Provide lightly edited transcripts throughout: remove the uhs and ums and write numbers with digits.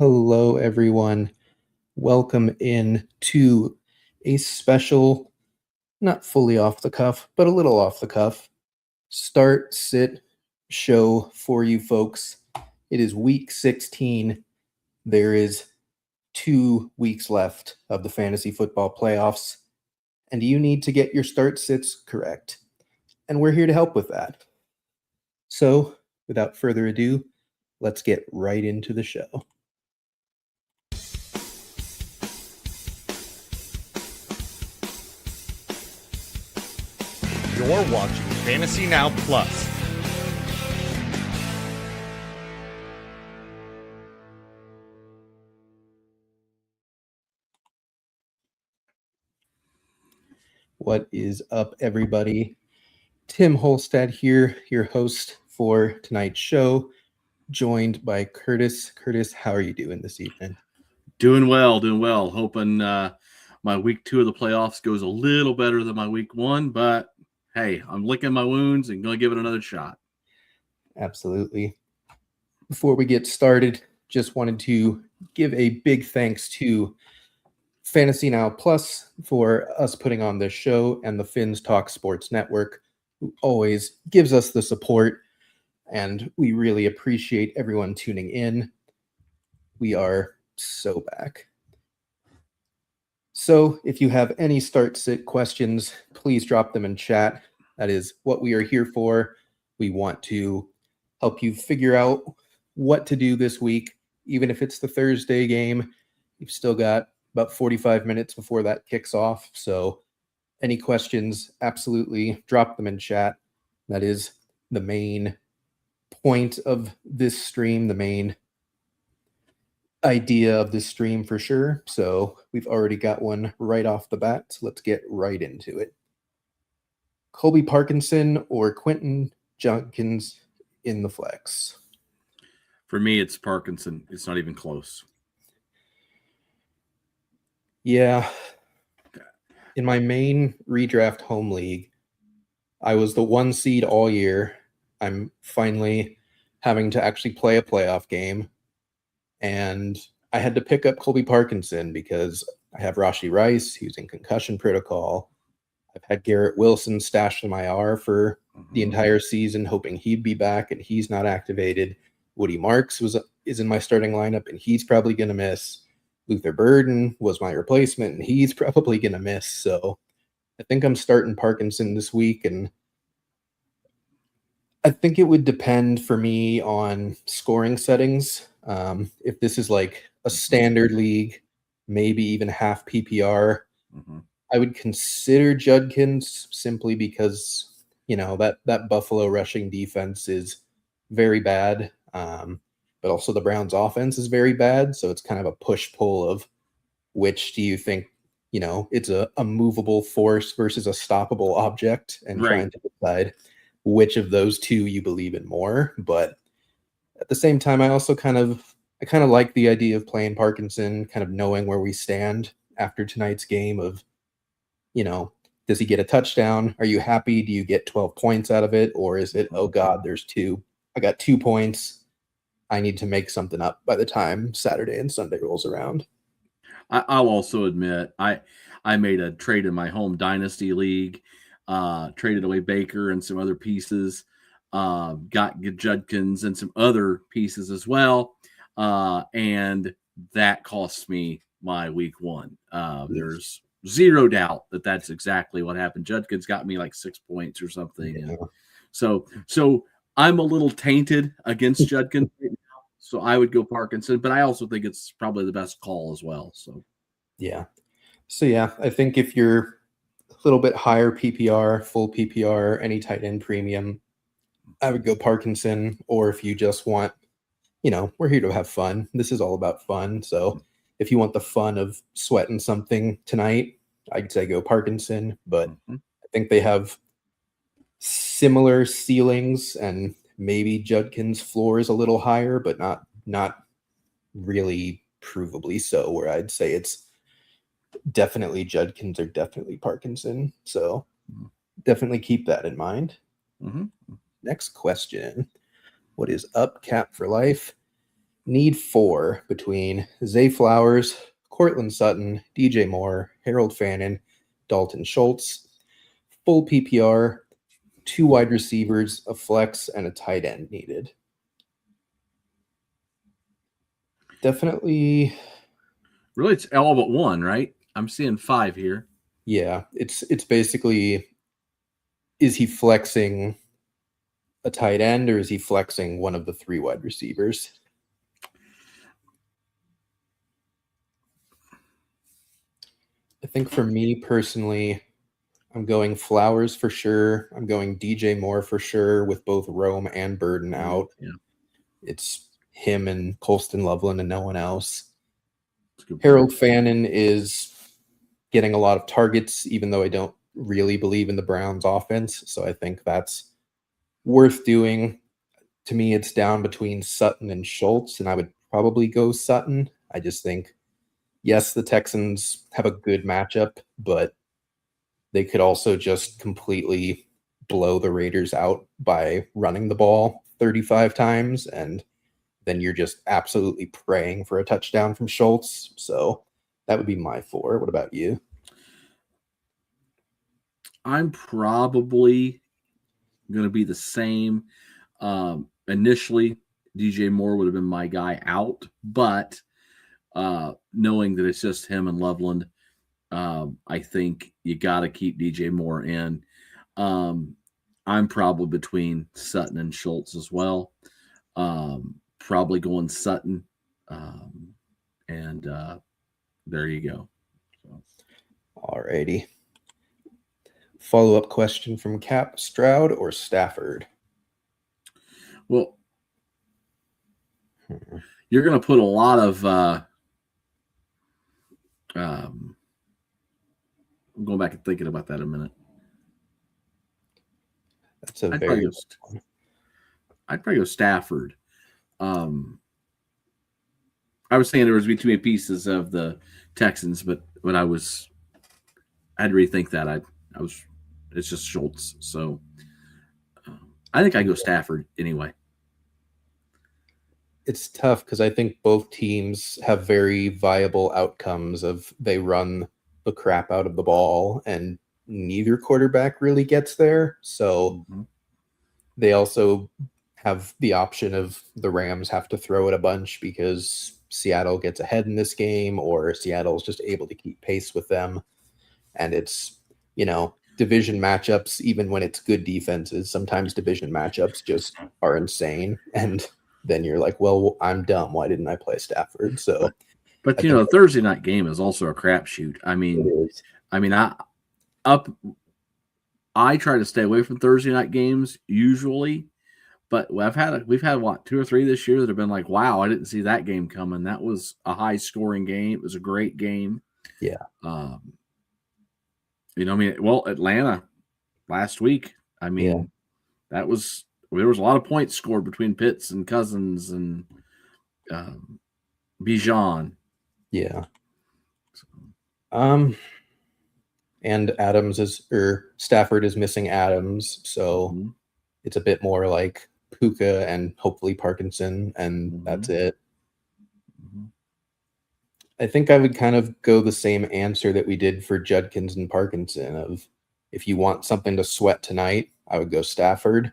Hello, everyone. Welcome in to a special, not fully off the cuff, but a little off the cuff, start sit show for you folks. It is week 16. There is 2 weeks left of the fantasy football playoffs, and you need to get your start sits correct. And we're here to help with that. So, without further ado, let's get right into the show. You're watching Fantasy Now Plus. What is up, everybody? Tim Holstad here, your host for tonight's show, joined by Curtis. Curtis, how are you doing this evening? Doing well. Hoping my week 2 of the playoffs goes a little better than my week 1, but hey, I'm licking my wounds and going to give it another shot. Absolutely. Before we get started, just wanted to give a big thanks to Fantasy Now Plus for us putting on this show and the Finns Talk Sports Network, who always gives us the support, and we really appreciate everyone tuning in. We are so back. So if you have any start sit questions, please drop them in chat. That is what we are here for. We want to help you figure out what to do this week. Even if it's the Thursday game, you've still got about 45 minutes before that kicks off. So any questions, absolutely drop them in chat. That is the main point of this stream, the main idea of this stream for sure. So we've already got one right off the bat. So let's get right into it. Colby Parkinson or Quentin Junkins in the flex? For me, it's Parkinson. It's not even close. Yeah. In my main redraft home league, I was the 1 seed all year. I'm finally having to actually play a playoff game. And I had to pick up Colby Parkinson because I have Rashee Rice, who's in concussion protocol. I've had Garrett Wilson stashed in my IR for the entire season, hoping he'd be back, and he's not activated. Woody Marks is in my starting lineup, and he's probably going to miss. Luther Burden was my replacement, and he's probably going to miss. So I think I'm starting Parkinson this week, and I think it would depend for me on scoring settings. If this is like a standard league, maybe even half PPR, I would consider Judkins simply because, that Buffalo rushing defense is very bad. But also the Browns offense is very bad. So it's kind of a push-pull of which do you think, it's a movable force versus a stoppable object, and trying to decide which of those two you believe in more. But at the same time, I also kind of like the idea of playing Parkinson, kind of knowing where we stand after tonight's game of, does he get a touchdown? Are you happy? Do you get 12 points out of it? Or is it, oh God, there's 2. I got 2 points. I need to make something up by the time Saturday and Sunday rolls around. I'll also admit I made a trade in my home dynasty league, traded away Baker and some other pieces, got Judkins and some other pieces as well, and that cost me my week 1. There's zero doubt that that's exactly what happened. Judkins got me like 6 points or something. Yeah. So I'm a little tainted against Judkins right now. So I would go Parkinson, but I also think it's probably the best call as well. So I think if you're a little bit higher PPR, full PPR, any tight end premium, I would go Parkinson. Or if you just want, we're here to have fun. This is all about fun. So if you want the fun of sweating something tonight, I'd say go Parkinson. But I think they have similar ceilings, and maybe Judkins' floor is a little higher, but not really provably so, where I'd say it's definitely Judkins or definitely Parkinson. So definitely keep that in mind. Next question. What is up, Cap for Life? Need 4 between Zay Flowers, Cortland Sutton, DJ Moore, Harold Fannin, Dalton Schultz. Full PPR, 2 wide receivers, a flex, and a tight end needed. Definitely. Really, it's all but one, right? I'm seeing 5 here. Yeah, it's basically, is he flexing a tight end or is he flexing one of the 3 wide receivers? I think for me personally, I'm going Flowers for sure. I'm going DJ Moore for sure with both Rome and Burden out. Yeah. It's him and Colston Loveland and no one else. Harold Fannin is getting a lot of targets, even though I don't really believe in the Browns offense. So I think that's worth doing. To me, it's down between Sutton and Schultz, and I would probably go Sutton. I just think, yes, the Texans have a good matchup, but they could also just completely blow the Raiders out by running the ball 35 times, and then you're just absolutely praying for a touchdown from Schultz. So that would be my 4. What about you? I'm probably going to be the same. Initially, DJ Moore would have been my guy out, but knowing that it's just him and Loveland, I think you got to keep DJ Moore in. I'm probably between Sutton and Schultz as well. Probably going Sutton. And there you go. So. Alrighty. Follow-up question from Cap: Stroud or Stafford? Well, you're going to put a lot of I'm going back and thinking about that a minute. That's a very I'd probably go Stafford. I was saying there was be too many pieces of the Texans, but when I had to rethink that. It's just Schultz. So I think I go Stafford anyway. It's tough because I think both teams have very viable outcomes of they run the crap out of the ball and neither quarterback really gets there. So they also have the option of the Rams have to throw it a bunch because Seattle gets ahead in this game or Seattle's just able to keep pace with them. And it's, division matchups, even when it's good defenses, sometimes division matchups just are insane. And then you're like, well, I'm dumb. Why didn't I play Stafford? So, but the Thursday night game is also a crapshoot. I try to stay away from Thursday night games usually, but we've had 2 or 3 this year that have been like, wow, I didn't see that game coming. That was a high scoring game. It was a great game. Yeah. Atlanta last week. There was a lot of points scored between Pitts and Cousins and Bijan. Yeah. And Stafford is missing Adams, so it's a bit more like Puka and hopefully Parkinson, and that's it. I think I would kind of go the same answer that we did for Judkins and Parkinson of if you want something to sweat tonight, I would go Stafford.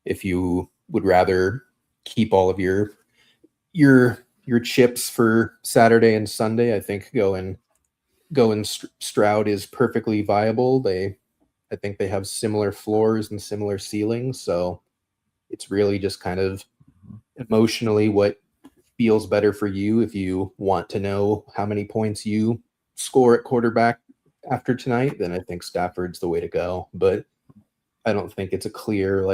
If you would rather keep all of your chips for Saturday and Sunday, I think going Stroud is perfectly viable. I think they have similar floors and similar ceilings, so it's really just kind of emotionally what feels better for you. If you want to know how many points you score at quarterback after tonight, then I think Stafford's the way to go. But I don't think it's a clear,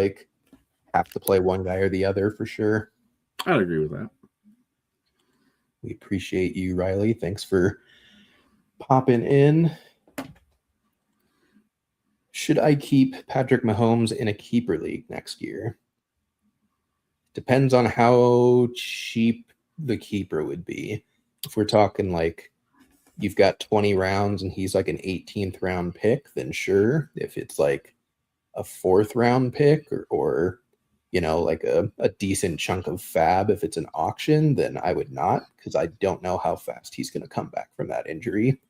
have to play one guy or the other for sure. I'd agree with that. We appreciate you, Riley. Thanks for popping in. Should I keep Patrick Mahomes in a keeper league next year? Depends on how cheap the keeper would be. If we're talking you've got 20 rounds and he's like an 18th round pick, then sure. If it's like a 4th round pick or like a decent chunk of fab if it's an auction, then I would not, because I don't know how fast he's going to come back from that injury.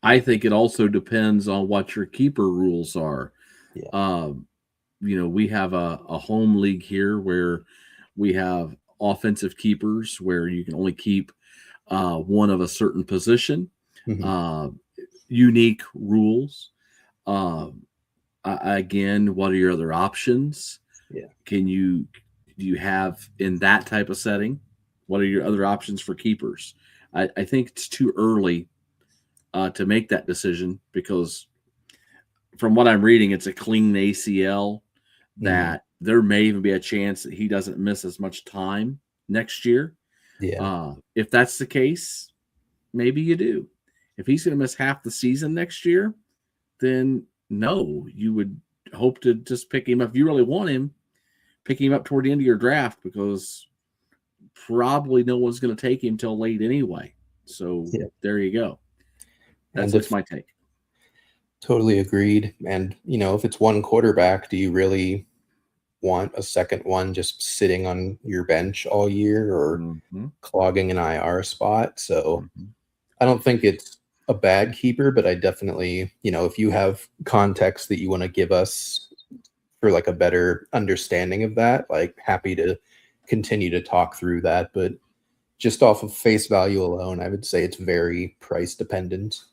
I think it also depends on what your keeper rules are. Yeah. We have a home league here where we have offensive keepers where you can only keep one of a certain position. Mm-hmm. Unique rules. Again, what are your other options? Yeah. Do you have in that type of setting? What are your other options for keepers? I think it's too early to make that decision because from what I'm reading, it's a clean ACL that there may even be a chance that he doesn't miss as much time next year. Yeah. If that's the case, maybe you do. If he's going to miss half the season next year, then no, you would hope to just pick him up. If you really want him, pick him up toward the end of your draft because probably no one's going to take him till late anyway. So there you go. That's just my take. Totally agreed. And, if it's one quarterback, do you really want a second one just sitting on your bench all year or clogging an IR spot? So I don't think it's a bad keeper, but I definitely, if you have context that you want to give us for like a better understanding of that, like happy to continue to talk through that. But just off of face value alone, I would say it's very price dependent.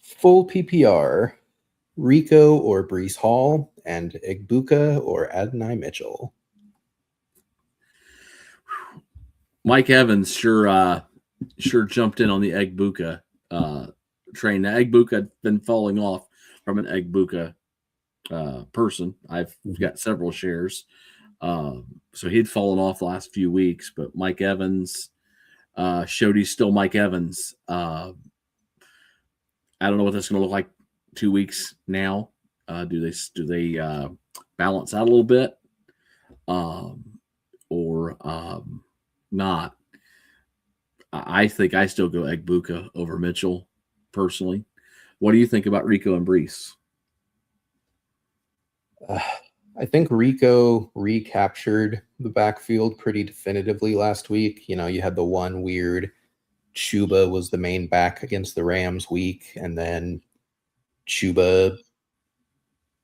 Full PPR, Rico or Breece Hall, and Igbuka or Adonai Mitchell. Mike Evans sure jumped in on the Igbuka train. Now, Igbuka had been falling off from an Igbuka person. I've got several shares. So he'd fallen off the last few weeks, but Mike Evans showed he's still Mike Evans. I don't know what that's going to look like 2 weeks now. Do they balance out a little bit, or not? I think I still go Igbuka over Mitchell personally. What do you think about Rico and Breece? I think Rico recaptured the backfield pretty definitively last week. You had the one weird Chuba was the main back against the Rams week, and then Chuba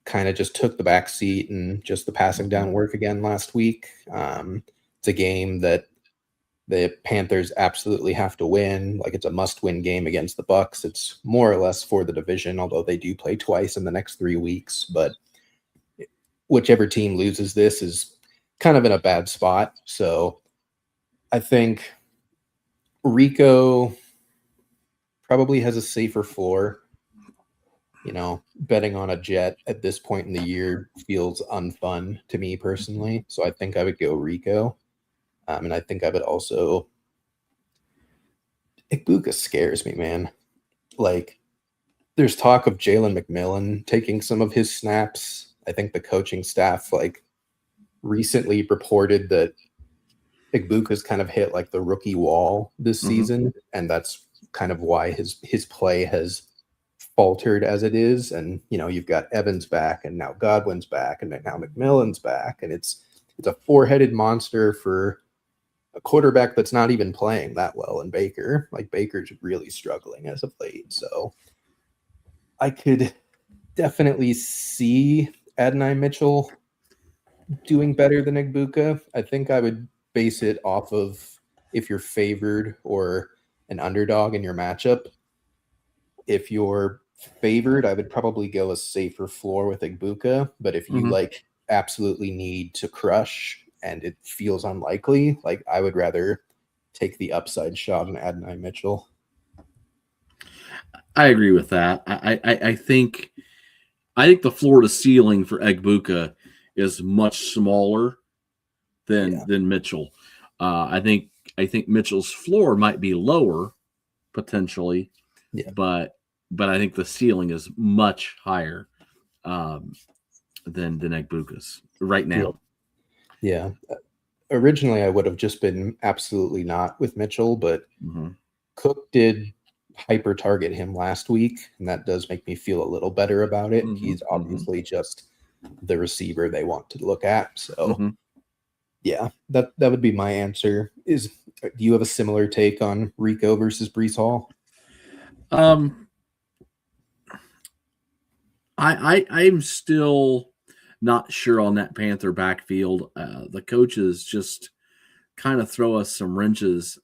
kind of just took the back seat and just the passing down work again last week. It's a game that the Panthers absolutely have to win. Like, it's a must-win game against the Bucs. It's more or less for the division, although they do play twice in the next 3 weeks. But whichever team loses this is kind of in a bad spot. So I think Rico probably has a safer floor. Betting on a Jet at this point in the year feels unfun to me personally. So I think I would go Rico. And I think I would also Igbuka scares me, man. Like, there's talk of Jalen McMillan taking some of his snaps. I think the coaching staff recently reported that Igbuka's kind of hit like the rookie wall this season, and that's kind of why his play has faltered as it is. And you've got Evans back, and now Godwin's back, and now McMillan's back, and it's a four-headed monster for a quarterback that's not even playing that well in Baker. Like, Baker's really struggling as of late. So I could definitely see Adonai Mitchell doing better than Igbuka. I think I would base it off of if you're favored or an underdog in your matchup. If you're favored, I would probably go a safer floor with Igbuka. But if you absolutely need to crush and it feels unlikely, I would rather take the upside shot on Adonai Mitchell. I agree with that. I think the floor to ceiling for Igbuka is much smaller than Mitchell. I think Mitchell's floor might be lower potentially, but I think the ceiling is much higher than Igbuka's right now. Yeah. Originally, I would have just been absolutely not with Mitchell, but Cook did hyper target him last week, and that does make me feel a little better about it. He's obviously just the receiver they want to look at. So yeah, that would be my answer. Do you have a similar take on Rico versus Breece Hall? I'm still not sure on that Panther backfield. The coaches just kind of throw us some wrenches.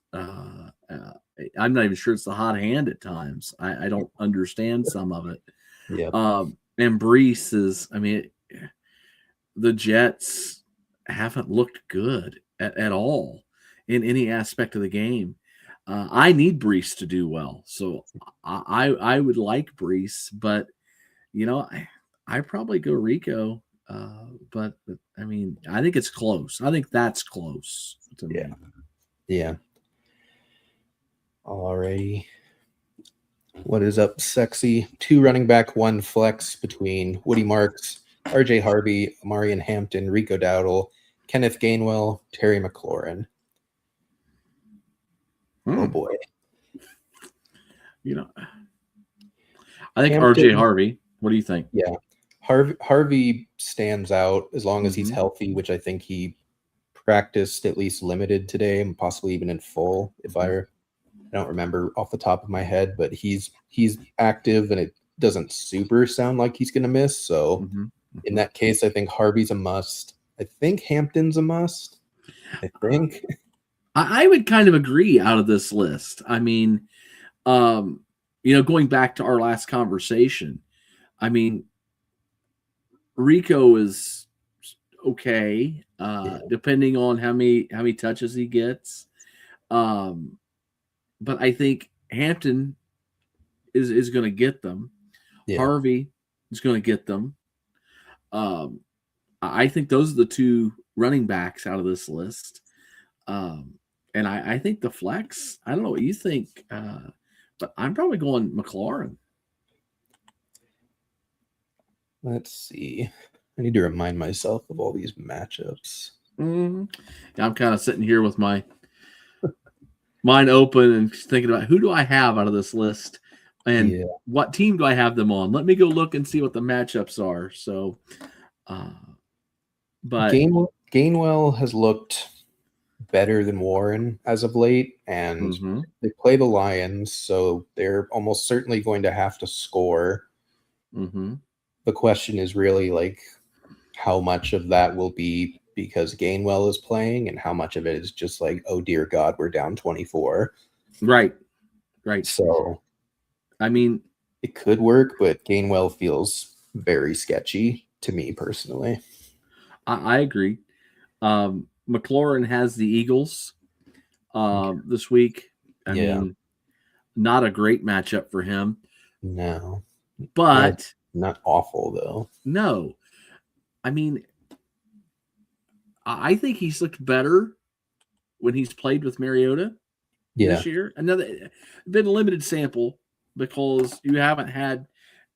I'm not even sure it's the hot hand at times. I don't understand some of it. Yeah. And Breece is, the Jets haven't looked good at all in any aspect of the game. I need Breece to do well. So I would like Breece, but I probably go Rico. But I think it's close. I think that's close to me. Yeah. Alrighty. What is up, sexy? 2 running back, 1 flex between Woody Marks, RJ Harvey, Amarian Hampton, Rico Dowdle, Kenneth Gainwell, Terry McLaurin. Oh boy. I think Hampton, RJ Harvey. What do you think? Yeah. Harvey stands out as long as he's healthy, which I think he practiced at least limited today and possibly even in full. If I don't remember off the top of my head, but he's active and it doesn't super sound like he's going to miss. So in that case, I think Harvey's a must. I think Hampton's a must. I think. I would kind of agree out of this list. Going back to our last conversation, Rico is okay, depending on how many touches he gets. But I think Hampton is going to get them. Yeah. Harvey is going to get them. I think those are the 2 running backs out of this list. And I think the flex, I don't know what you think, but I'm probably going McLaurin. Let's see. I need to remind myself of all these matchups. I'm kind of sitting here with my mind open and thinking about who do I have out of this list and what team do I have them on. Let me go look and see what the matchups are. So, but Gainwell has looked better than Warren as of late, and they play the Lions, so they're almost certainly going to have to score. The question is really like how much of that will be because Gainwell is playing and how much of it is just like, oh dear God, we're down 24. Right. So, it could work, but Gainwell feels very sketchy to me personally. I agree. McLaurin has the Eagles this week. Not a great matchup for him. No. But not awful though. No. I think he's looked better when he's played with Mariota this year. Been a limited sample because you haven't had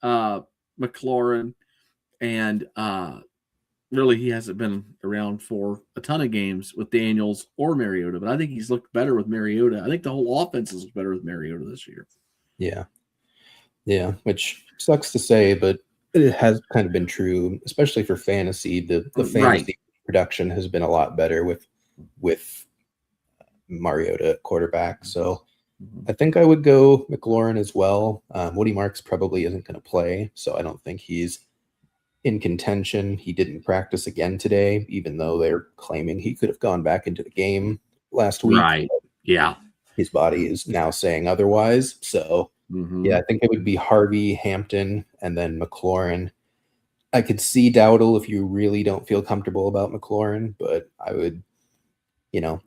McLaurin and really he hasn't been around for a ton of games with Daniels or Mariota, but I think he's looked better with Mariota. I think the whole offense has looked better with Mariota this year. Yeah, which sucks to say, but it has kind of been true, especially for fantasy. The fantasy production has been a lot better with Mariota at quarterback. So I think I would go McLaurin as well. Woody Marks probably isn't going to play, so I don't think he's in contention. He didn't practice again today, even though they're claiming he could have gone back into the game last week. Right. Yeah. His body is now saying otherwise. So I think it would be Harvey, Hampton, and then McLaurin. I could see Dowdle if you really don't feel comfortable about McLaurin, but I would,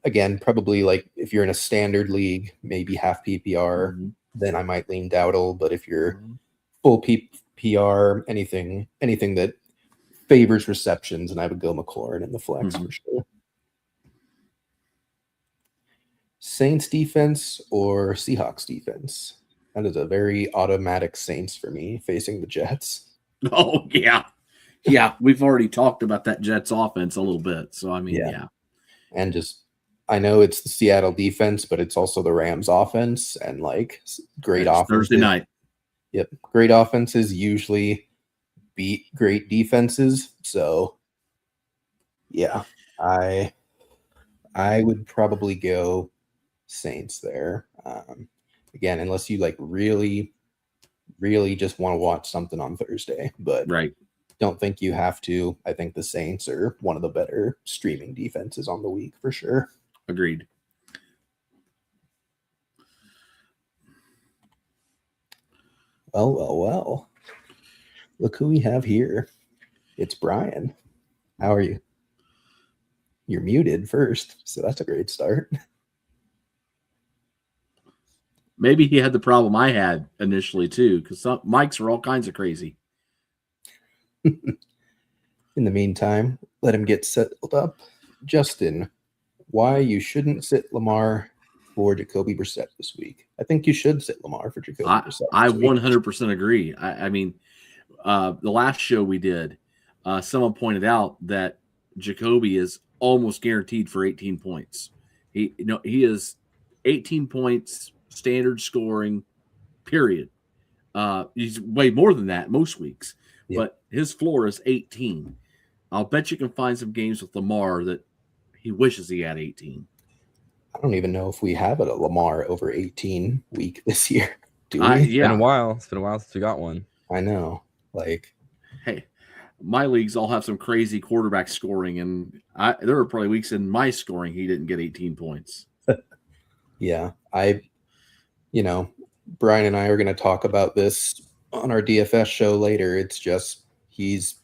again, probably like if you're in a standard league, maybe half PPR, then I might lean Dowdle. But if you're full PPR, anything that favors receptions, and I would go McLaurin in the flex for sure. Saints defense or Seahawks defense? That is a very automatic Saints for me facing the Jets. Oh, yeah. Yeah, we've already talked about that Jets offense a little bit. So, yeah. And just, I know it's the Seattle defense, but it's also the Rams offense, and like great It's offenses. Thursday night. Yep, great offenses usually beat great defenses. So, yeah, I would probably go Saints there. Again, unless you like really, really just want to watch something on Thursday, but Right. don't think you have to. I think the Saints are one of the better streaming defenses on the week for sure. Agreed. Well. Look who we have here. It's Brian. How are you? You're muted first, so that's a great start. Maybe he had the problem I had initially too, because some mics are all kinds of crazy. In the meantime, let him get settled up. Justin, why you shouldn't sit Lamar for Jacoby Brissett this week? I think you should sit Lamar for Jacoby Brissett. I 100% agree. I mean, the last show we did, someone pointed out that Jacoby is almost guaranteed for 18 points. He is 18 points, standard scoring, period. He's way more than that most weeks, but his floor is 18. I'll bet you can find some games with Lamar that he wishes he had 18. I don't even know if we have a Lamar over 18 week this year. Do we? Yeah. It's been a while. It's been a while since we got one. I know. Like, hey, my leagues all have some crazy quarterback scoring, and there were probably weeks in my scoring he didn't get 18 points. Yeah, Brian and I are going to talk about this on our DFS show later. It's just he's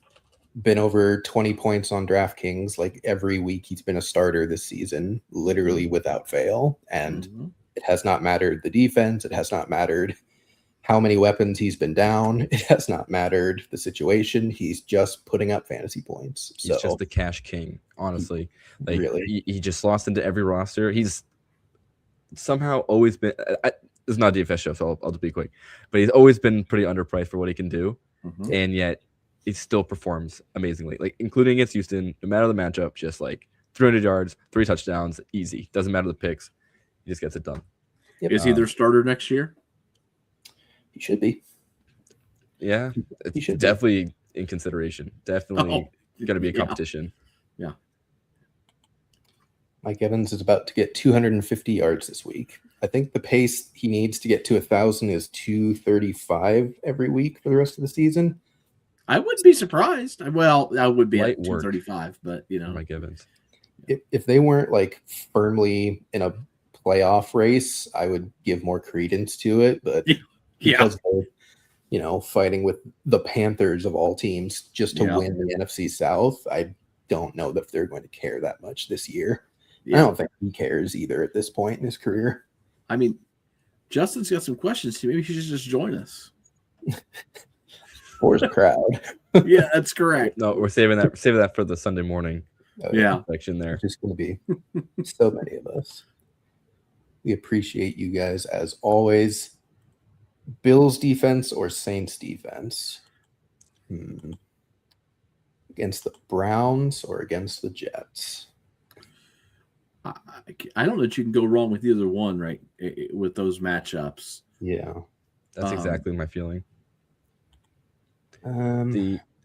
been over 20 points on DraftKings like every week he's been a starter this season, literally without fail. And it has not mattered the defense. It has not mattered how many weapons he's been down. It has not mattered the situation. He's just putting up fantasy points. He's just the cash king, honestly. Like, really, he just lost into every roster. He's somehow always been. This is not a DFS show, so I'll just be quick. But he's always been pretty underpriced for what he can do, and yet he still performs amazingly. Like, including against Houston, no matter the matchup, just like 300 yards, 3 touchdowns, easy. Doesn't matter the picks. He just gets it done. Yep. Is he their starter next year? He should be. Yeah, he should definitely in consideration. Definitely going to be a competition. Yeah. Mike Evans is about to get 250 yards this week. I think the pace he needs to get to 1,000 is 235 every week for the rest of the season. I wouldn't be surprised. Well, I would be Light at 235, but Mike Evans. If they weren't like firmly in a playoff race, I would give more credence to it. But because they're, fighting with the Panthers of all teams just to win the NFC South, I don't know that they're going to care that much this year. I don't think he cares either at this point in his career. I mean, Justin's got some questions too. Maybe he should just join us. For the crowd. Yeah, that's correct. No, we're saving that for the Sunday morning. Section there. There's just going to be so many of us. We appreciate you guys as always. Bills defense or Saints defense? Against the Browns or against the Jets? I don't know that you can go wrong with either one, right? With those matchups. Yeah. That's exactly my feeling.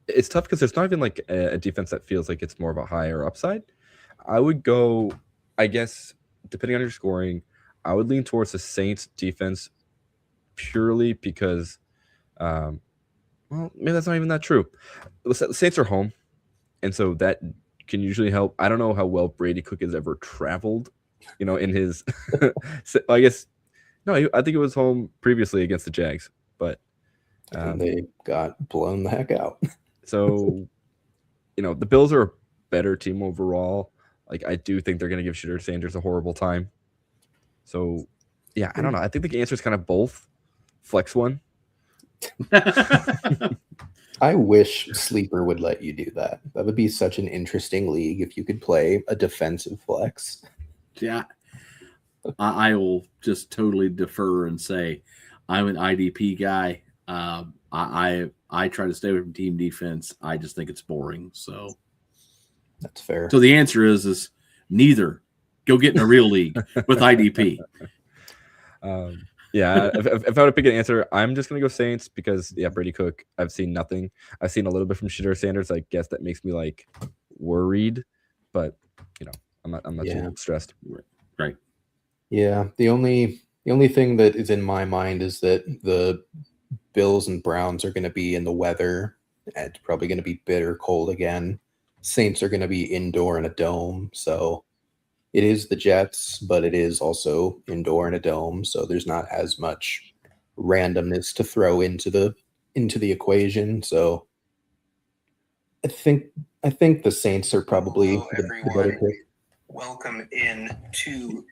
It's tough because there's not even like a defense that feels like it's more of a higher upside. I would go, I guess, depending on your scoring, I would lean towards the Saints defense purely because, maybe that's not even that true. The Saints are home, and so that can usually help. I don't know how well Brady Cook has ever traveled, in his. I guess no, I think it was home previously against the Jags, but they got blown the heck out. So, the Bills are a better team overall. Like, I do think they're going to give Shooter Sanders a horrible time. So, yeah, I don't know. I think the answer is kind of both. Flex one. I wish Sleeper would let you do that. That would be such an interesting league if you could play a defensive flex. Yeah. I will just totally defer and say I'm an IDP guy. I try to stay away from team defense. I just think it's boring. So that's fair. So the answer is neither. Go get in a real league with IDP. Yeah, if I were to pick an answer, I'm just gonna go Saints because Brady Cook. I've seen nothing. I've seen a little bit from Shedeur Sanders. I guess that makes me like worried, but I'm not too stressed. Right. Yeah. The only thing that is in my mind is that the Bills and Browns are going to be in the weather. It's probably going to be bitter cold again. Saints are going to be indoor in a dome, so it is the Jets, but it is also indoor in a dome, so there's not as much randomness to throw into the equation. So I think the Saints are probably the better pick. Welcome in to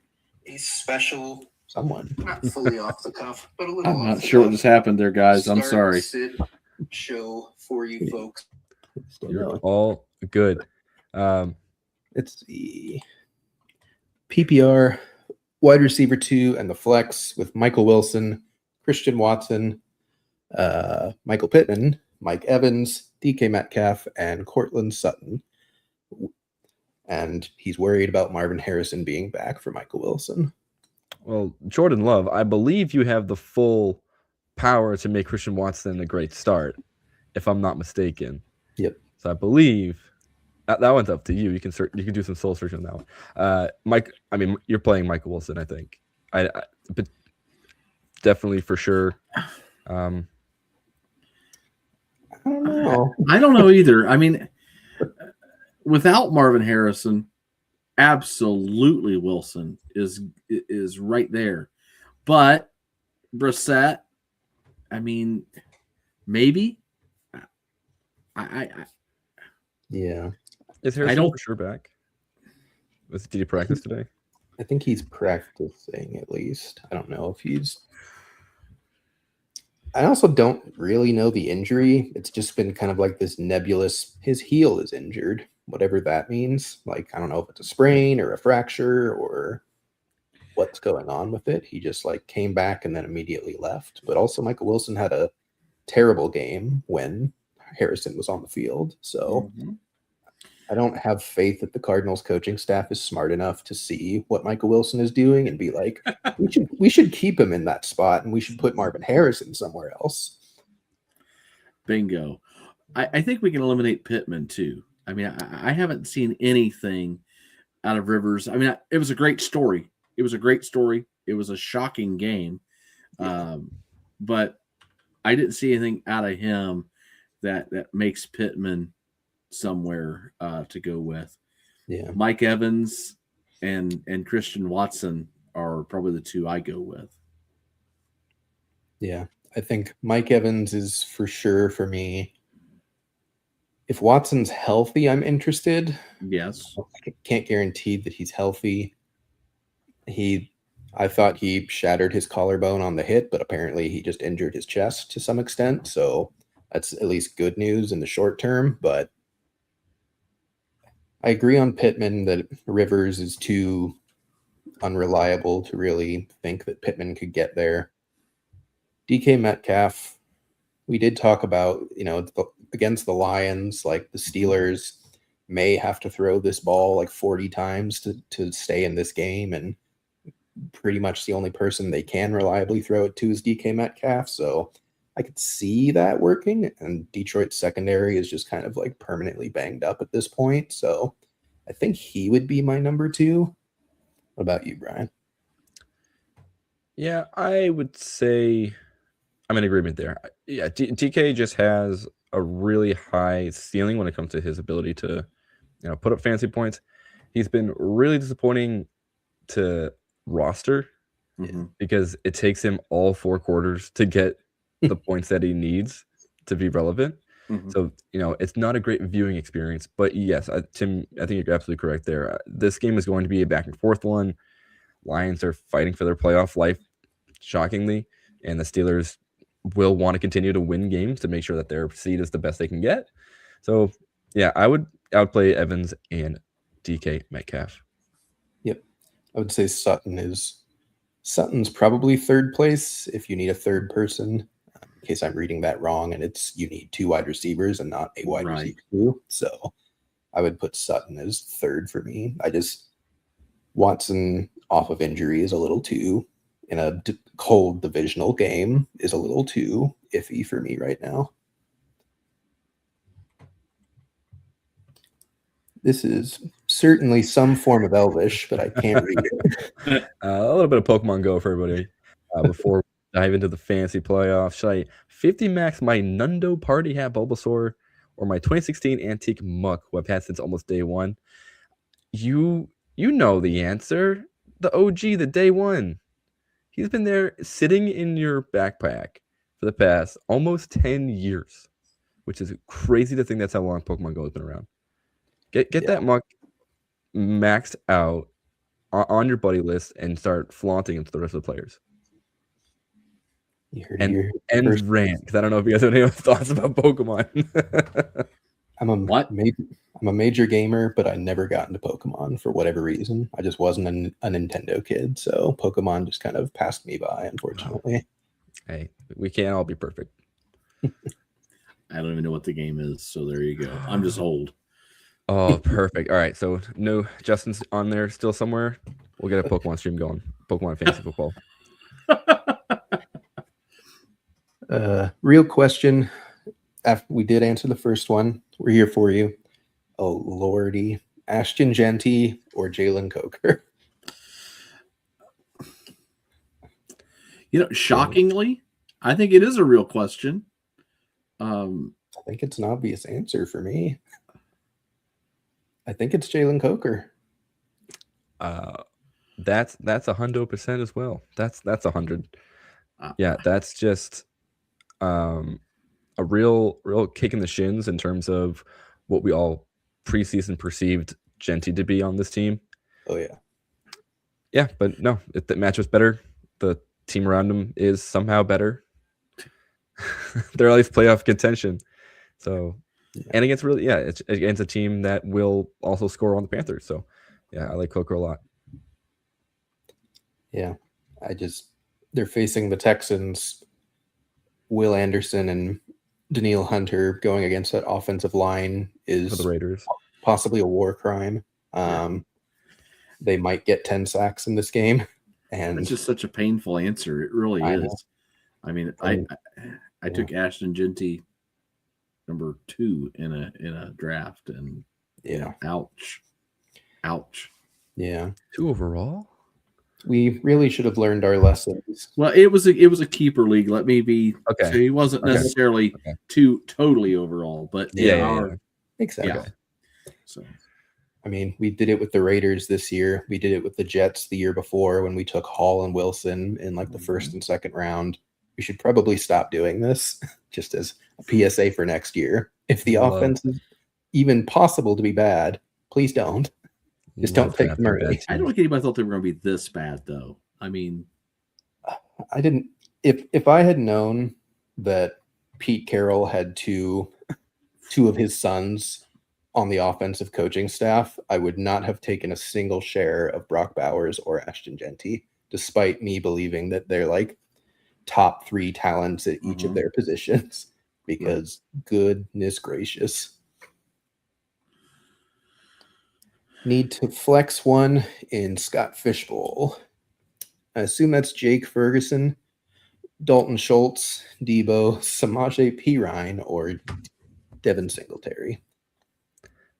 a special, Someone not fully off the cuff, but a little. I'm not sure what just happened there, guys. I'm sorry. Show for you folks. You're all good. It's the PPR wide receiver 2 and the flex with Michael Wilson, Christian Watson, Michael Pittman, Mike Evans, DK Metcalf, and Cortland Sutton. And he's worried about Marvin Harrison being back for Michael Wilson. Well, Jordan Love, I believe you have the full power to make Christian Watson a great start, if I'm not mistaken. Yep. So I believe that one's up to you. You can do some soul searching on that one. You're playing Michael Wilson, I think. But definitely for sure. I don't know. I don't know either. I mean, without Marvin Harrison, absolutely Wilson is right there. But Brissett, I mean, maybe. Yeah. Is Harrison for sure back? Did he practice today? I think he's practicing at least. I don't know if he's. I also don't really know the injury. It's just been kind of like this nebulous. His heel is injured, whatever that means. Like, I don't know if it's a sprain or a fracture or what's going on with it. He just like came back and then immediately left. But also Michael Wilson had a terrible game when Harrison was on the field. So I don't have faith that the Cardinals coaching staff is smart enough to see what Michael Wilson is doing and be like, we should keep him in that spot and we should put Marvin Harrison somewhere else. Bingo. I think we can eliminate Pittman too. I mean, I haven't seen anything out of Rivers. I mean, it was a great story. It was a shocking game. But I didn't see anything out of him that makes Pittman somewhere to go with. Yeah. Mike Evans and Christian Watson are probably the two I go with. Yeah. I think Mike Evans is for sure for me. If Watson's healthy, I'm interested. Yes. I can't guarantee that he's healthy. I thought he shattered his collarbone on the hit, but apparently he just injured his chest to some extent. So that's at least good news in the short term. But I agree on Pittman that Rivers is too unreliable to really think that Pittman could get there. DK Metcalf, we did talk about, against the Lions, like the Steelers may have to throw this ball like 40 times to stay in this game. And pretty much the only person they can reliably throw it to is DK Metcalf. So I could see that working. And Detroit's secondary is just kind of like permanently banged up at this point. So I think he would be my number 2. What about you, Brian? Yeah, I would say I'm in agreement there. Yeah, DK just has a really high ceiling when it comes to his ability to, put up fancy points. He's been really disappointing to roster because it takes him all 4 quarters to get the points that he needs to be relevant. So, it's not a great viewing experience. But yes, Tim, I think you're absolutely correct there. This game is going to be a back and forth one. Lions are fighting for their playoff life, shockingly, and the Steelers will want to continue to win games to make sure that their seed is the best they can get. So, yeah, I would play Evans and DK Metcalf. Yep. I would say Sutton's probably third place if you need a third person, in case I'm reading that wrong, and you need 2 wide receivers and not a wide receiver too. So I would put Sutton as third for me. Watson off of injury is a little too, in a cold divisional game, is a little too iffy for me right now. This is certainly some form of Elvish, but I can't read it. A little bit of Pokemon Go for everybody before we dive into the fancy playoffs. Should I 50 max my Nundo Party Hat Bulbasaur or my 2016 Antique Muck, who I've had since almost day one? You know the answer. The OG, the day one. He's been there sitting in your backpack for the past almost 10 years, which is crazy to think that's how long Pokemon Go has been around. Get that Muck maxed out on your buddy list and start flaunting it to the rest of the players. And rant, because I don't know if you guys have any thoughts about Pokemon. I'm a major gamer, but I never got into Pokemon for whatever reason. I just wasn't a Nintendo kid, so Pokemon just kind of passed me by, unfortunately. Hey, we can't all be perfect. I don't even know what the game is, so there you go. I'm just old. Oh, perfect. All right, so no, Justin's on there still somewhere. We'll get a Pokemon stream going. Pokemon Fantasy Football. Real question. After we did answer the first one, we're here for you. Oh, lordy. Ashton Genty or Jalen Coker? Shockingly, I think it is a real question. I think it's an obvious answer for me. I think it's Jalen Coker. That's 100% as well. That's 100. Yeah, that's just a real kick in the shins in terms of what we all preseason perceived Genty to be on this team. Oh yeah. Yeah, but no, the matchup's better. The team around him is somehow better. They're at least playoff contention. So, and against it's against a team that will also score on the Panthers. So, yeah, I like Coker a lot. Yeah, they're facing the Texans. Will Anderson and Daniil Hunter going against that offensive line is for the Raiders possibly a war crime. They might get 10 sacks in this game, and it's just such a painful answer. It really is. I mean, I took Ashton Genty number 2 in a draft, and ouch. Yeah, 2 overall. We really should have learned our lessons. Well, it was a keeper league. Let me be okay. So he wasn't necessarily too totally overall, but Exactly. Yeah. So, I mean, we did it with the Raiders this year. We did it with the Jets the year before when we took Hall and Wilson in like the first and second round. We should probably stop doing this, just as a PSA for next year. If the offense is even possible to be bad, please don't. Just don't take them early. I don't think anybody thought they were going to be this bad, though. I mean, I didn't. If I had known that Pete Carroll had two of his sons on the offensive coaching staff, I would not have taken a single share of Brock Bowers or Ashton Genty, despite me believing that they're like top 3 talents at each of their positions. Because goodness gracious. Need to flex one in Scott Fishbowl. I assume that's Jake Ferguson, Dalton Schultz, Debo, Samaje Perine, or Devin Singletary.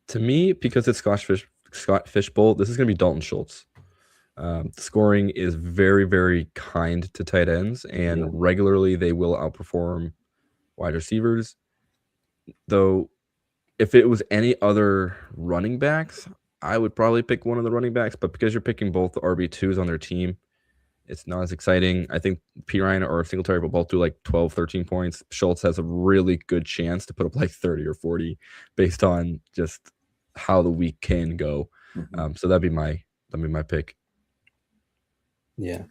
To me, because it's Scott Fishbowl, this is going to be Dalton Schultz. The scoring is very, very kind to tight ends, and regularly they will outperform wide receivers. Though, if it was any other running backs, I would probably pick one of the running backs, but because you're picking both the RB2s on their team, it's not as exciting. I think Perine or Singletary will both do like 12, 13 points. Schultz has a really good chance to put up like 30 or 40 based on just how the week can go. So that'd be my pick. Yeah.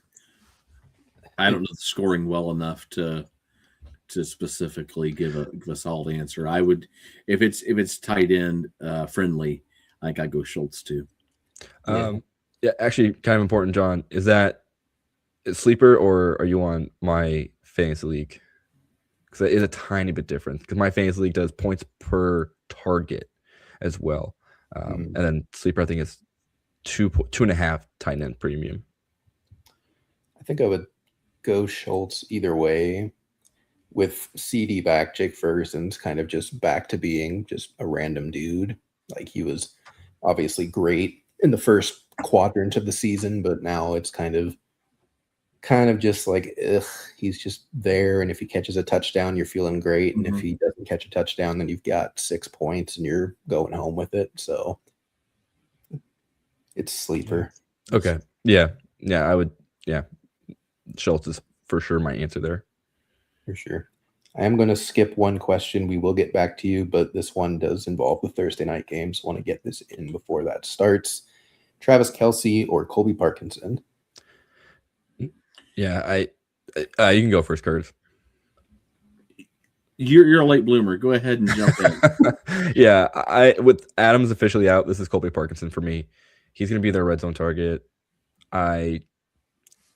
I don't know the scoring well enough to specifically give a solid answer. I would, if it's tight end friendly, I think I'd go Schultz too. Yeah, actually, kind of important, John. Is that a sleeper or are you on my fantasy league? Because it is a tiny bit different. Because my fantasy league does points per target as well, and then sleeper I think is 2.5 tight end premium. I think I would go Schultz either way. With CD back, Jake Ferguson's kind of just back to being just a random dude. Like, he was obviously great in the first quadrant of the season, but now it's kind of just like, ugh, he's just there. And if he catches a touchdown, you're feeling great. And if he doesn't catch a touchdown, then you've got 6 points and you're going home with it. So it's sleeper. Okay. Yeah. I would. Yeah. Schultz is for sure my answer there. For sure. I am going to skip one question. We will get back to you, but this one does involve the Thursday night games. I want to get this in before that starts. Travis Kelce or Colby Parkinson? Yeah, you can go first, Curtis. You're a late bloomer. Go ahead and jump in. Yeah, with Adams officially out, this is Colby Parkinson for me. He's going to be their red zone target. I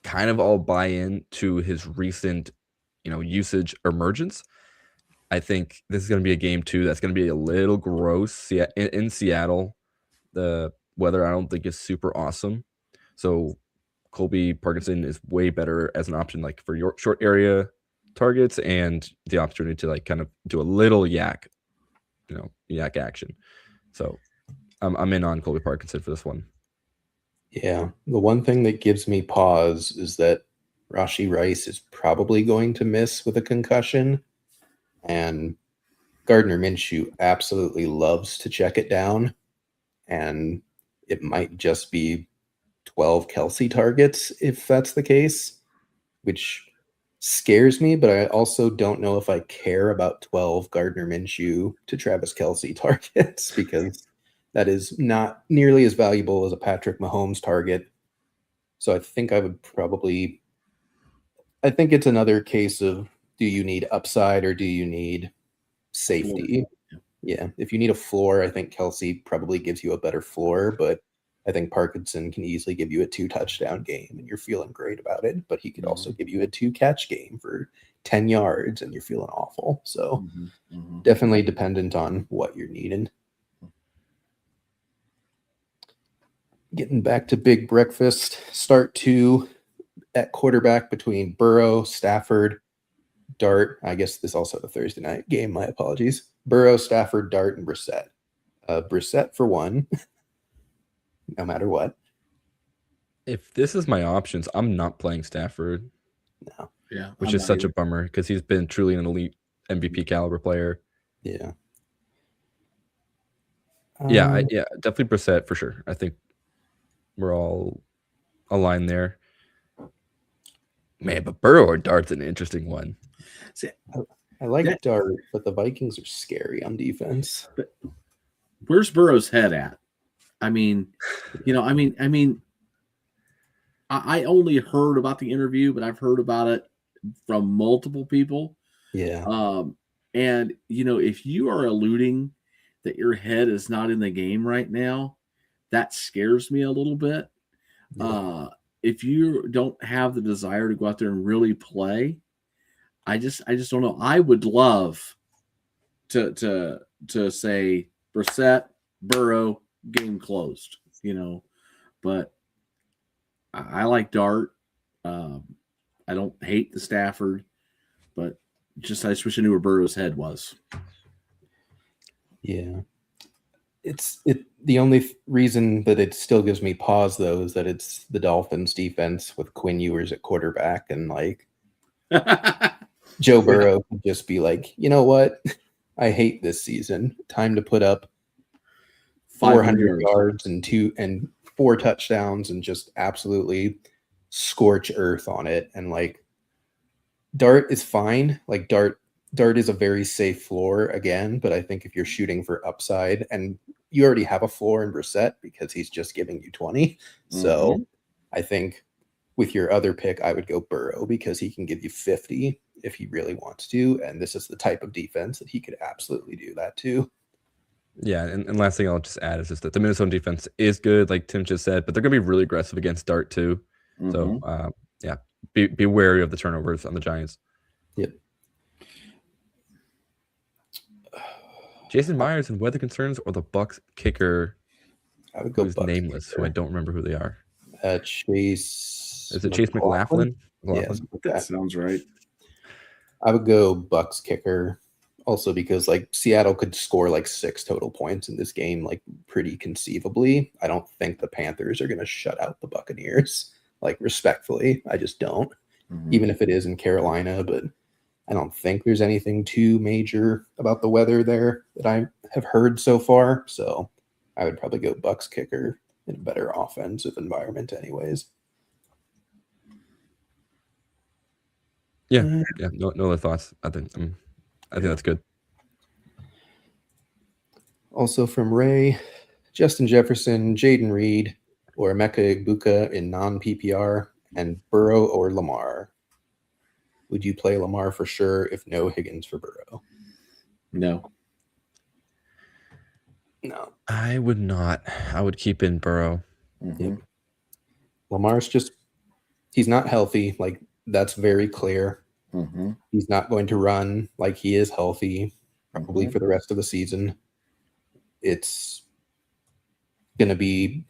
kind of all buy in to his recent, usage emergence. I think this is going to be a game too that's going to be a little gross in Seattle. The weather I don't think is super awesome, so Colby Parkinson is way better as an option, like for your short area targets and the opportunity to like kind of do a little yak action. So I'm in on Colby Parkinson for this one. Yeah, the one thing that gives me pause is that Rashee Rice is probably going to miss with a concussion, and Gardner Minshew absolutely loves to check it down, and it might just be 12 Kelce targets if that's the case, which scares me, but I also don't know if I care about 12 Gardner Minshew to Travis Kelce targets, because that is not nearly as valuable as a Patrick Mahomes target. So I think I think it's another case of, do you need upside or do you need safety? Yeah. If you need a floor, I think Kelce probably gives you a better floor, but I think Parkinson can easily give you a 2-touchdown game and you're feeling great about it, but he could also give you a 2-catch game for 10 yards and you're feeling awful. So definitely dependent on what you're needing. Getting back to big breakfast, start 2 at quarterback between Burrow, Stafford, Dart. I guess this also a Thursday night game. My apologies. Burrow, Stafford, Dart, and Brissett. Brissett for 1, no matter what. If this is my options, I'm not playing Stafford. No. Yeah. Which is such a bummer because he's been truly an elite MVP caliber player. Yeah. Yeah, definitely Brissett for sure. I think we're all aligned there. Man, but Burrow or Dart's an interesting one. See, I like Dart, but the Vikings are scary on defense. But where's Burrow's head at? I mean, I only heard about the interview, but I've heard about it from multiple people. Yeah. And if you are alluding that your head is not in the game right now, that scares me a little bit. Yeah. If you don't have the desire to go out there and really play, I just don't know. I would love to say Brissett, Burrow, game closed, but I like Dart. I don't hate the Stafford, but I just wish I knew where Burrow's head was. Yeah. The only reason that it still gives me pause, though, is that it's the Dolphins defense with Quinn Ewers at quarterback, and like Joe Burrow could just be like, you know what? I hate this season. Time to put up 400 yards and 4 touchdowns and just absolutely scorch earth on it. And like Dart is fine. Like Dart is a very safe floor again, but I think if you're shooting for upside, and you already have a floor in Brissett because he's just giving you 20. So I think with your other pick, I would go Burrow because he can give you 50 if he really wants to. And this is the type of defense that he could absolutely do that to. Yeah, and last thing I'll just add is just that the Minnesota defense is good, like Tim just said, but they're going to be really aggressive against Dart too. So, be wary of the turnovers on the Giants. Yep. Jason Myers and weather concerns or the Bucs kicker? I would go who's Bucks nameless, who I kicker. don't remember who they are. Chase. Is it Chase McLaughlin? Yeah, something like That that. sounds right. I would go Bucks kicker. Also because like Seattle could score like 6 total points in this game, like pretty conceivably. I don't think the Panthers are going to shut out the Buccaneers. Like respectfully, I just don't. Even if it is in Carolina, but I don't think there's anything too major about the weather there that I have heard so far. So I would probably go Bucks kicker in a better offensive environment, anyways. Yeah, yeah. No other thoughts. I think that's good. Also from Ray, Justin Jefferson, Jaden Reed, or Emeka Egbuka in non-PPR, and Burrow or Lamar. Would you play Lamar for sure if no Higgins for Burrow? No. No. I would not. I would keep in Burrow. Yep. Lamar's just, he's not healthy. Like, that's very clear. He's not going to run like he is healthy, probably for the rest of the season. It's going to be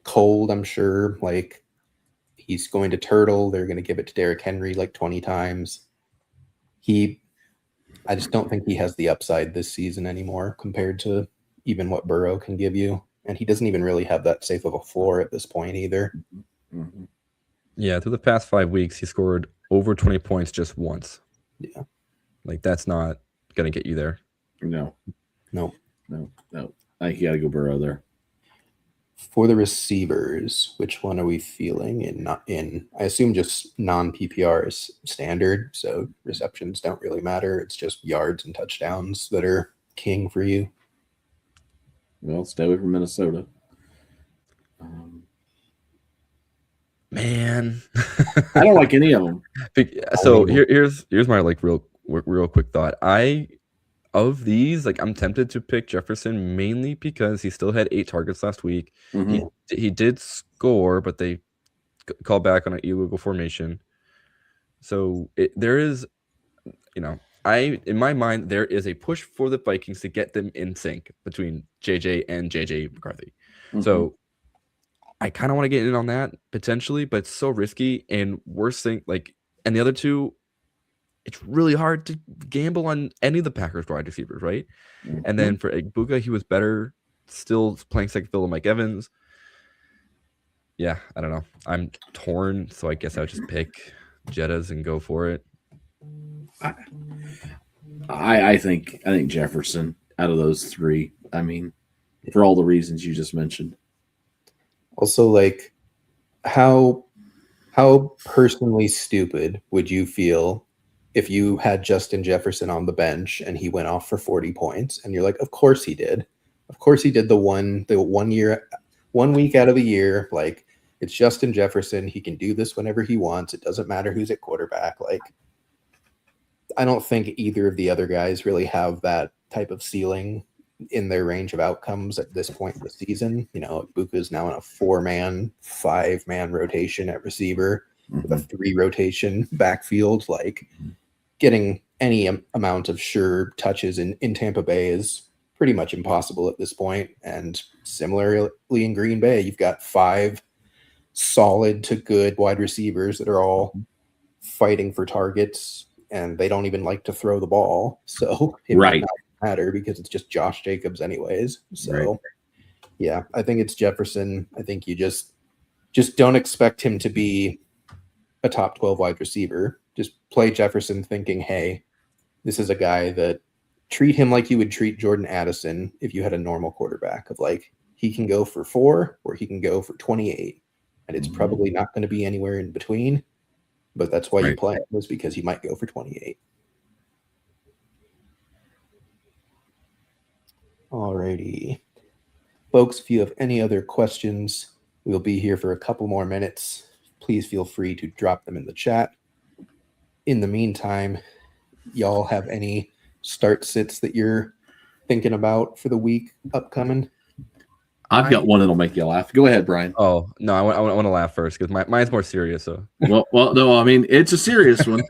cold, I'm sure. Like, he's going to turtle. They're going to give it to Derrick Henry like 20 times. I just don't think he has the upside this season anymore compared to even what Burrow can give you. And he doesn't even really have that safe of a floor at this point either. Yeah, through the past 5 weeks, he scored over 20 points just once. Yeah. Like, that's not going to get you there. No. I think you got to go Burrow there. For the receivers, which one are we feeling in? I assume just non-PPR is standard, so receptions don't really matter. It's just yards and touchdowns that are king for you. Well, stay away from Minnesota. Man, I don't like any of them. So here's my like real quick thought. Of these, like, I'm tempted to pick Jefferson mainly because he still had 8 targets last week. He did score, but they called back on an illegal formation. So there is, in my mind, there is a push for the Vikings to get them in sync between JJ and JJ McCarthy. So I kind of want to get in on that potentially, but it's so risky. And worst thing, like, and the other two, it's really hard to gamble on any of the Packers wide receivers, right? And then for Egbuka, he was better, still playing second fiddle to Mike Evans. Yeah, I don't know. I'm torn, so I guess I would just pick Jettas and go for it. I think Jefferson out of those 3. I mean, for all the reasons you just mentioned. Also, like, how personally stupid would you feel if you had Justin Jefferson on the bench and he went off for 40 points and you're like, of course he did. Of course he did the 1 week out of the year. Like, it's Justin Jefferson. He can do this whenever he wants. It doesn't matter who's at quarterback. Like, I don't think either of the other guys really have that type of ceiling in their range of outcomes at this point in the season. Buka is now in a 4-man, 5-man rotation at receiver with a 3-rotation backfield. Like, getting any amount of sure touches in Tampa Bay is pretty much impossible at this point. And similarly in Green Bay, you've got 5 solid to good wide receivers that are all fighting for targets, and they don't even like to throw the ball. So it might not matter because it's just Josh Jacobs anyways. So yeah, I think it's Jefferson. I think you just don't expect him to be a top 12 wide receiver. Just play Jefferson thinking, hey, this is a guy that treat him like you would treat Jordan Addison if you had a normal quarterback, of like, he can go for 4 or he can go for 28. And it's probably not going to be anywhere in between, but that's why you play him, is because he might go for 28. Alrighty. Folks, if you have any other questions, we'll be here for a couple more minutes. Please feel free to drop them in the chat. In the meantime, y'all have any start sits that you're thinking about for the week upcoming? I've got one that'll make you laugh. Go ahead, Brian. Oh, no, I want to laugh first because mine's more serious. So well, no, I mean, it's a serious one.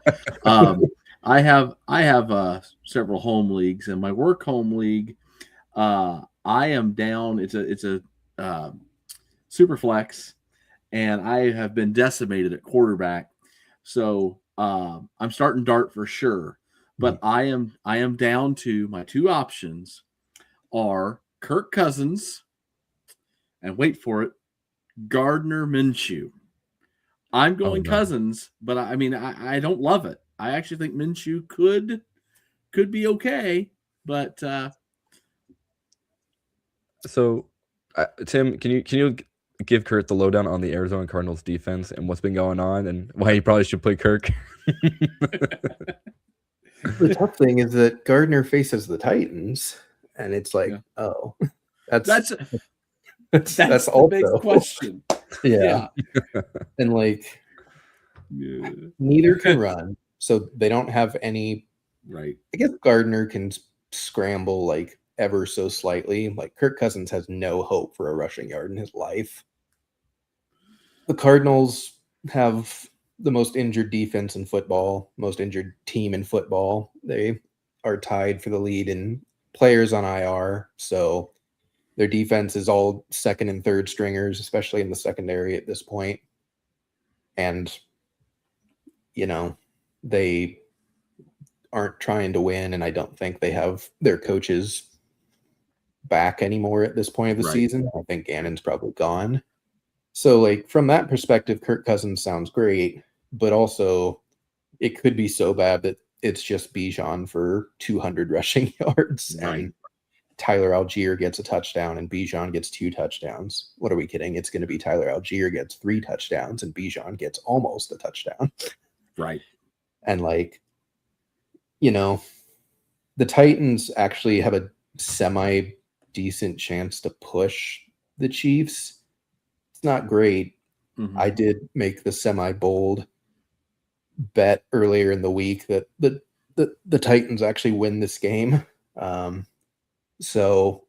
I have several home leagues, and my work home league, I am down. It's a super flex, and I have been decimated at quarterback. So I'm starting Dart for sure. But I am down to my two options are Kirk Cousins and wait for it, Gardner Minshew. I'm going Cousins, but I mean I don't love it. I actually think Minshew could be okay, but So, Tim, can you give Kurt the lowdown on the Arizona Cardinals defense and what's been going on and why he probably should play Kirk? The tough thing is that Gardner faces the Titans, and it's like, oh, that's the also big question. Yeah. And like, neither can run, so they don't have any. Right. I guess Gardner can scramble like ever so slightly. Like Kirk Cousins has no hope for a rushing yard in his life. The Cardinals have the most injured defense in football, most injured team in football. They are tied for the lead in players on IR. So their defense is all second and third stringers, especially in the secondary at this point. And, they aren't trying to win, and I don't think they have their coaches back anymore at this point of the season. I think Gannon's probably gone. So, like, from that perspective, Kirk Cousins sounds great, but also it could be so bad that it's just Bijan for 200 rushing yards and Tyler Algier gets a touchdown and Bijan gets 2 touchdowns. What are we kidding? It's going to be Tyler Algier gets 3 touchdowns and Bijan gets almost a touchdown. Right. And like, the Titans actually have a semi decent chance to push the Chiefs. It's not great. Mm-hmm. I did make the semi bold bet earlier in the week that the Titans actually win this game. So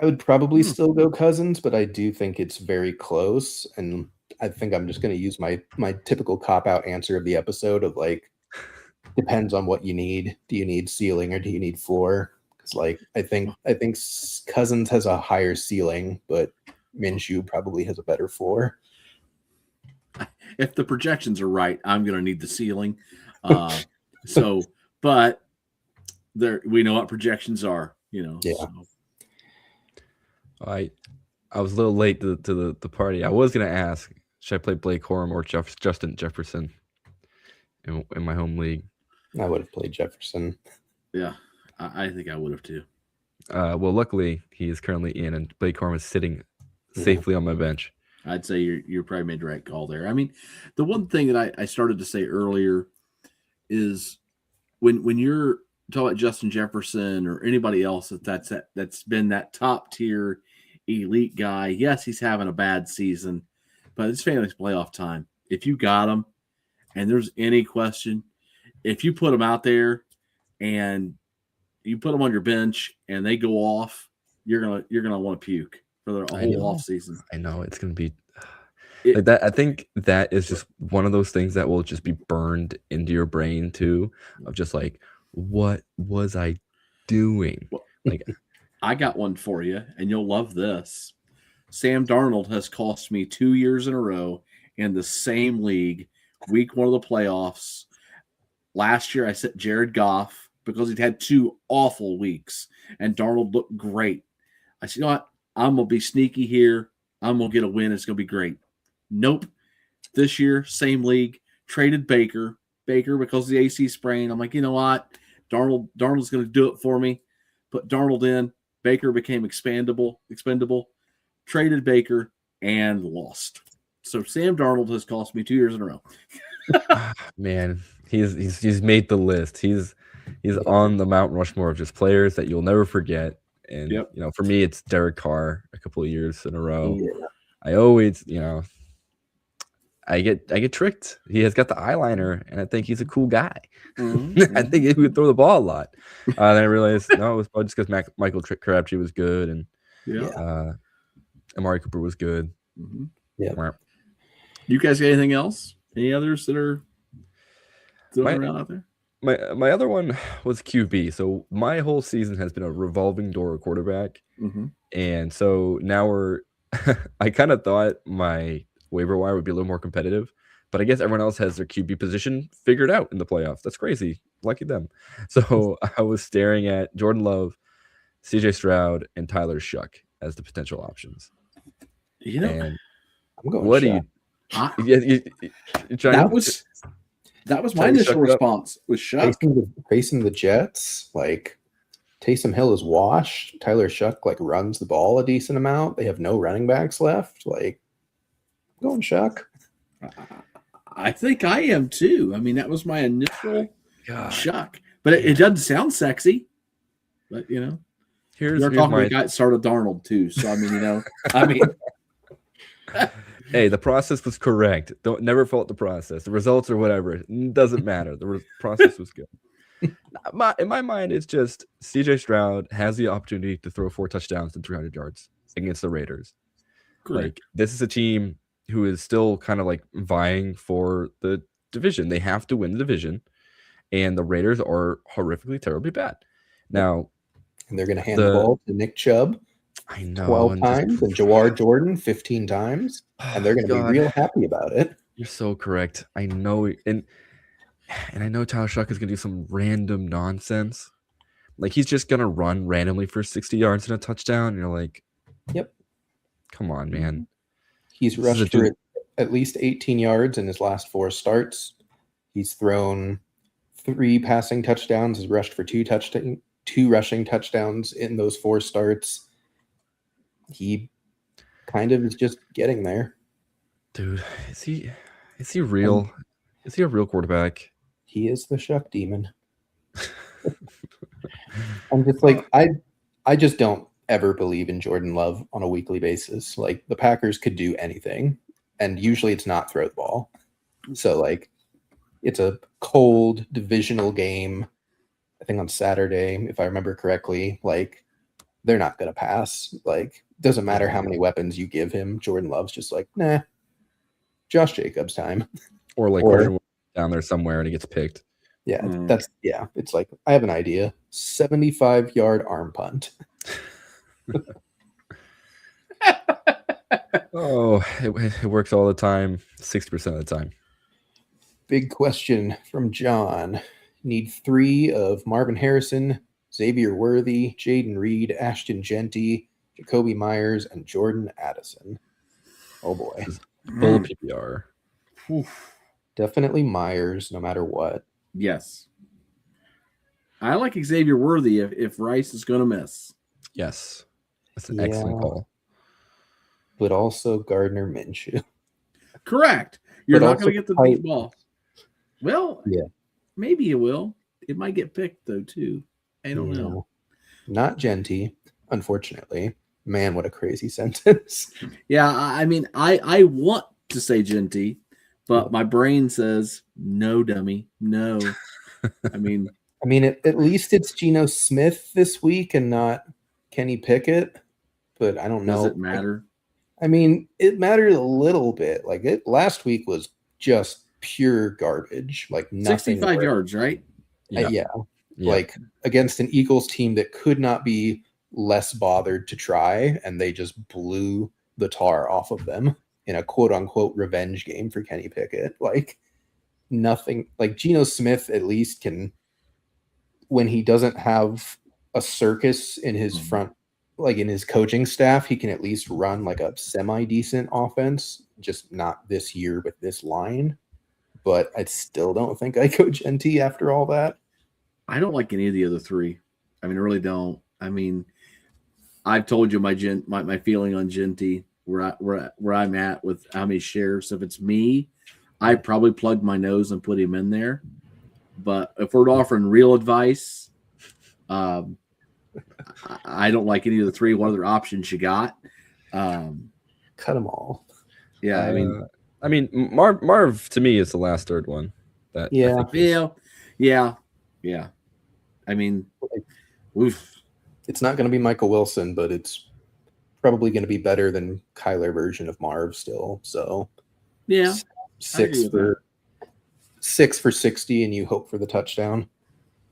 I would probably still go Cousins, but I do think it's very close. And I think I'm just going to use my typical cop-out answer of the episode of like, depends on what you need. Do you need ceiling or do you need floor? Because like, I think Cousins has a higher ceiling, but Minshew probably has a better floor. If the projections are right, I'm going to need the ceiling. But we know what projections are, Yeah. So. I was a little late to the party. I was going to ask, should I play Blake Corum or Justin Jefferson in my home league? I would have played Jefferson. Yeah, I think I would have too. Well, luckily he is currently in, and Blake Corum is sitting safely on my bench. I'd say you're probably made the right call there. I mean, the one thing that I started to say earlier is when you're talking about Justin Jefferson or anybody else that's been that top tier elite guy. Yes, he's having a bad season, but it's fantasy playoff time. If you got him, and there's any question, if you put him out there and you put them on your bench and they go off, you're gonna want to puke for the whole off season. I know it's gonna be like that. I think that is just one of those things that will just be burned into your brain too, of just like, what was I doing? Like, I got one for you, and you'll love this. Sam Darnold has cost me 2 years in a row in the same league. Week 1 of the playoffs. Last year, I set Jared Goff because he'd had 2 awful weeks, and Darnold looked great. I said, you know what? I'm going to be sneaky here. I'm going to get a win. It's going to be great. Nope. This year, same league, traded Baker because of the AC sprain. I'm like, you know what? Darnold's going to do it for me. Put Darnold in. Baker became expendable. Traded Baker and lost. So Sam Darnold has cost me 2 years in a row. Man, he's made the list. He's on the Mount Rushmore of just players that you'll never forget. And for me, it's Derek Carr a couple of years in a row. Yeah. I always, I get tricked. He has got the eyeliner, and I think he's a cool guy. Mm-hmm. I think he would throw the ball a lot. Then I realized no, it was probably just because Michael Crabtree was good, and Amari Cooper was good. Mm-hmm. Yeah. You guys got anything else? Any others that are throwing around out there? my other one was QB. So my whole season has been a revolving door quarterback, and so now we're. I kind of thought my waiver wire would be a little more competitive, but I guess everyone else has their QB position figured out in the playoffs. That's crazy. Lucky them. So I was staring at Jordan Love, CJ Stroud, and Tyler Shuck as the potential options. You know, And I'm going. what Shuck. do you? You're trying That was my Trying to initial shuck it up. response with Shuck. Facing the Jets, like Taysom Hill is washed. Tyler Shuck like runs the ball a decent amount. They have no running backs left. Like, I'm going Shuck. I think I am too. I mean, that was my initial God. Shuck, but it doesn't sound sexy. But you know, Here's you're talking my about a guy that started Darnold too. So I mean, you know, I mean, hey, the process was correct. Don't never fault the process. The results or whatever, it doesn't matter. The process was good. In my mind, it's just CJ Stroud has the opportunity to throw 4 touchdowns and 300 yards against the Raiders. correct. Like, this is a team who is still kind of like vying for the division. They have to win the division, and the Raiders are horrifically, terribly bad. Now, And they're going to hand the ball to Nick Chubb I know 12 times and Jawar Jordan 15 times, and they're going to be real happy about it. You're so correct. I know, and I know Tyler Shuck is going to do some random nonsense. Like, he's just going to run randomly for 60 yards and a touchdown. And you're like, yep. Come on, man. He's rushed for at least 18 yards in his last 4 starts. He's thrown 3 passing touchdowns, has rushed for 2 rushing touchdowns in those 4 starts. He kind of is just getting there. Dude, is he real? Is he a real quarterback? He is the Shuck demon. I'm just like, I just don't ever believe in Jordan Love on a weekly basis. Like, the Packers could do anything, and usually it's not throw the ball. So, like, it's a cold divisional game, I think on Saturday, if I remember correctly. Like, they're not going to pass. Like, doesn't matter how many weapons you give him. Jordan Love's just like, nah, Josh Jacobs time. Or down there somewhere and he gets picked. Yeah, it's like, I have an idea. 75-yard arm punt. Oh, it works all the time, 60% of the time. Big question from John. Need 3 of Marvin Harrison, Xavier Worthy, Jaden Reed, Ashton Genty, Jacoby Myers, and Jordan Addison. Oh boy. Full PPR. Definitely Myers, no matter what. Yes. I like Xavier Worthy if Rice is going to miss. Yes. That's an excellent call. But also Gardner Minshew. Correct. You're But not going to also get the deep ball. Well, yeah, maybe you will. It might get picked, though, too. I don't know. Not Genty, unfortunately. Man, what a crazy sentence. Yeah, I mean, I want to say Genty, but my brain says, no, dummy. No. I mean, at least it's Geno Smith this week and not Kenny Pickett. But I don't know. Does it matter? I mean, it mattered a little bit. Like, last week was just pure garbage. Like, nothing. 65 yards, right? Yeah. Like, against an Eagles team that could not be less bothered to try, and they just blew the tar off of them in a quote-unquote revenge game for Kenny Pickett. Like, nothing. Like, Geno Smith at least can, when he doesn't have a circus in his front, like in his coaching staff, he can at least run like a semi-decent offense, just not this year with this line. But I still don't think I go Genty after all that. I don't like any of the other 3. I mean, I really don't. I mean, I've told you my feeling on Genty, where I'm at with how many shares. If it's me, I probably plug my nose and put him in there. But if we're offering real advice, I don't like any of the 3. What other options you got? Cut them all. Yeah, I mean, Marv to me is the last third one. That yeah. I mean, it's not going to be Michael Wilson, but it's probably going to be better than Kyler version of Marv still. So yeah, 6 for 6 for 60 and you hope for the touchdown.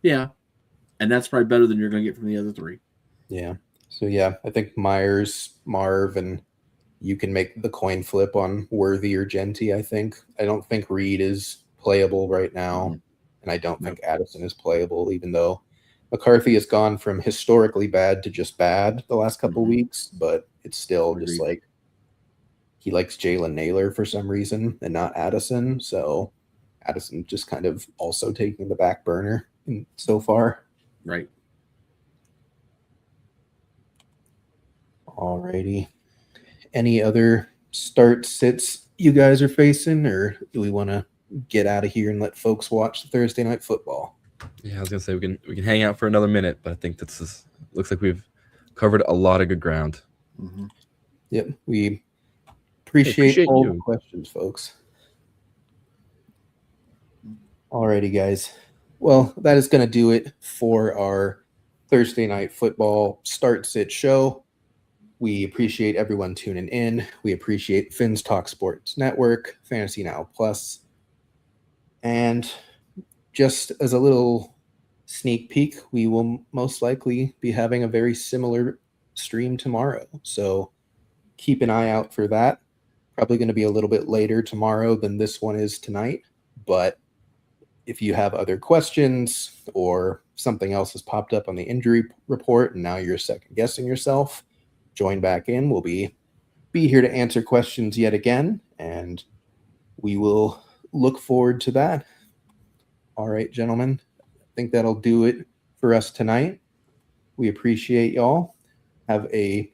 Yeah. And that's probably better than you're going to get from the other 3. Yeah. So, yeah, I think Myers, Marv, and you can make the coin flip on Worthy or Genty, I think. I don't think Reed is playable right now, and I don't think Addison is playable, even though McCarthy has gone from historically bad to just bad the last couple weeks, but it's still just like he likes Jalen Naylor for some reason and not Addison, so Addison just kind of also taking the back burner so far. Right. Alrighty. Any other start sits you guys are facing, or do we want to get out of here and let folks watch the Thursday night football? Yeah, I was gonna say we can hang out for another minute, but I think looks like we've covered a lot of good ground. Yep, we appreciate all the questions, folks. Alrighty, guys. Well, that is going to do it for our Thursday night football start sit show. We appreciate everyone tuning in. We appreciate Finn's Talk Sports Network, Fantasy Now Plus. And just as a little sneak peek, we will most likely be having a very similar stream tomorrow. So keep an eye out for that. Probably going to be a little bit later tomorrow than this one is tonight. But if you have other questions or something else has popped up on the injury report and now you're second guessing yourself, join back in. We'll be here to answer questions yet again, and we will look forward to that. All right, gentlemen, I think that'll do it for us tonight. We appreciate y'all. Have a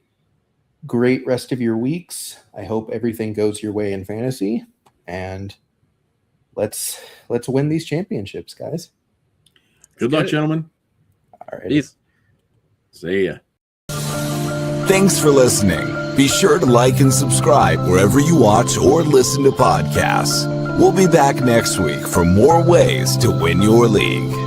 great rest of your weeks. I hope everything goes your way in fantasy, and let's win these championships, guys. Good luck, gentlemen. All right. Peace. See ya. Thanks for listening. Be sure to like and subscribe wherever you watch or listen to podcasts. We'll be back next week for more ways to win your league.